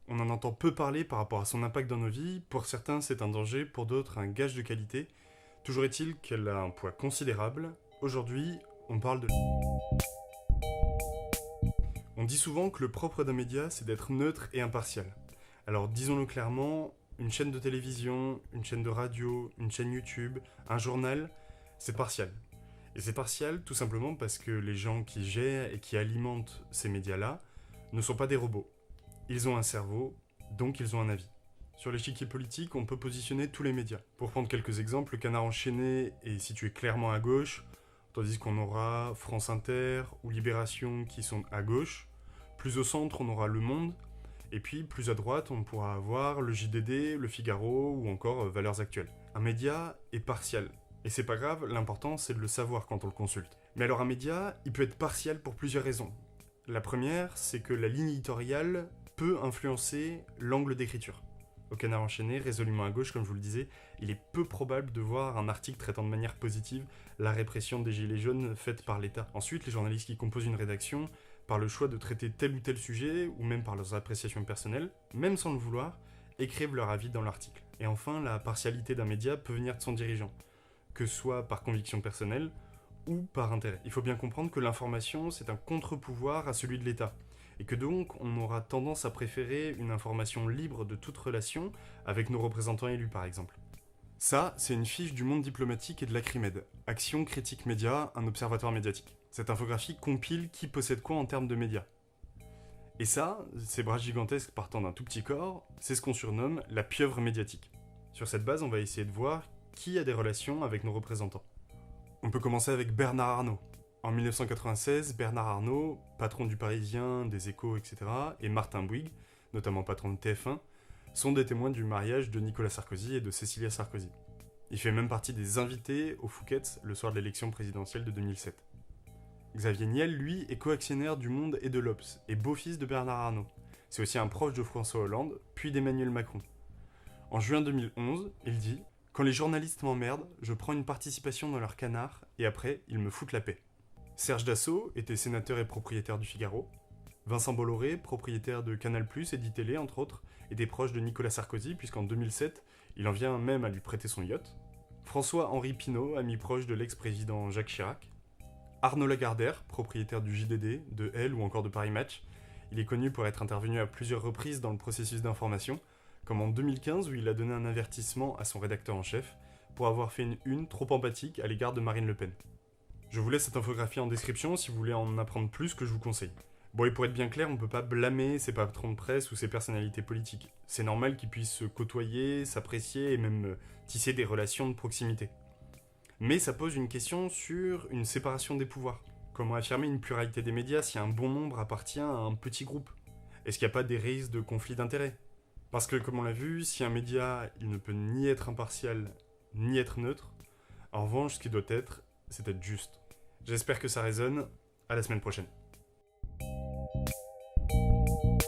On en entend peu parler par rapport à son impact dans nos vies, pour certains c'est un danger, pour d'autres un gage de qualité. Toujours est-il qu'elle a un poids considérable. Aujourd'hui, on parle de... On dit souvent que le propre d'un média, c'est d'être neutre et impartial. Alors disons-le clairement, une chaîne de télévision, une chaîne de radio, une chaîne YouTube, un journal, c'est partial. Et c'est partial tout simplement parce que les gens qui gèrent et qui alimentent ces médias-là ne sont pas des robots. Ils ont un cerveau, donc ils ont un avis. Sur l'échiquier politique, on peut positionner tous les médias. Pour prendre quelques exemples, le Canard enchaîné est situé clairement à gauche, tandis qu'on aura France Inter ou Libération qui sont à gauche. Plus au centre, on aura Le Monde, et puis plus à droite, on pourra avoir le JDD, le Figaro ou encore Valeurs Actuelles. Un média est partial, et c'est pas grave, l'important c'est de le savoir quand on le consulte. Mais alors un média, il peut être partial pour plusieurs raisons. La première, c'est que la ligne éditoriale peut influencer l'angle d'écriture. Au Canard enchaîné, résolument à gauche, comme je vous le disais, il est peu probable de voir un article traitant de manière positive la répression des gilets jaunes faite par l'État. Ensuite, les journalistes qui composent une rédaction, par le choix de traiter tel ou tel sujet, ou même par leurs appréciations personnelles, même sans le vouloir, écrivent leur avis dans l'article. Et enfin, la partialité d'un média peut venir de son dirigeant, que ce soit par conviction personnelle ou par intérêt. Il faut bien comprendre que l'information, c'est un contre-pouvoir à celui de l'État, et que donc on aura tendance à préférer une information libre de toute relation avec nos représentants élus par exemple. Ça, c'est une fiche du monde diplomatique et de l'Acrimed, Action Critique Média, un observatoire médiatique. Cette infographie compile qui possède quoi en termes de médias. Et ça, ces bras gigantesques partant d'un tout petit corps, c'est ce qu'on surnomme la pieuvre médiatique. Sur cette base, on va essayer de voir qui a des relations avec nos représentants. On peut commencer avec Bernard Arnault. En 1996, Bernard Arnault, patron du Parisien, des Échos, etc., et Martin Bouygues, notamment patron de TF1, sont des témoins du mariage de Nicolas Sarkozy et de Cécilia Sarkozy. Il fait même partie des invités aux Fouquet's le soir de l'élection présidentielle de 2007. Xavier Niel, lui, est coactionnaire du Monde et de l'Obs, et beau-fils de Bernard Arnault. C'est aussi un proche de François Hollande, puis d'Emmanuel Macron. En juin 2011, il dit « Quand les journalistes m'emmerdent, je prends une participation dans leur canard, et après, ils me foutent la paix. » Serge Dassault était sénateur et propriétaire du Figaro. Vincent Bolloré, propriétaire de Canal+, et d'ITélé, entre autres, était proche de Nicolas Sarkozy, puisqu'en 2007, il en vient même à lui prêter son yacht. François-Henri Pinault, ami proche de l'ex-président Jacques Chirac. Arnaud Lagardère, propriétaire du JDD, de Elle ou encore de Paris Match. Il est connu pour être intervenu à plusieurs reprises dans le processus d'information, comme en 2015 où il a donné un avertissement à son rédacteur en chef pour avoir fait une une trop empathique à l'égard de Marine Le Pen. Je vous laisse cette infographie en description si vous voulez en apprendre plus, que je vous conseille. Bon, et pour être bien clair, on peut pas blâmer ses patrons de presse ou ses personnalités politiques. C'est normal qu'ils puissent se côtoyer, s'apprécier et même tisser des relations de proximité. Mais ça pose une question sur une séparation des pouvoirs. Comment affirmer une pluralité des médias si un bon nombre appartient à un petit groupe? Est-ce qu'il n'y a pas des risques de conflit d'intérêts? Parce que, comme on l'a vu, si un média, il ne peut ni être impartial, ni être neutre, en revanche, ce qui doit être, c'est être juste. J'espère que ça résonne. À la semaine prochaine.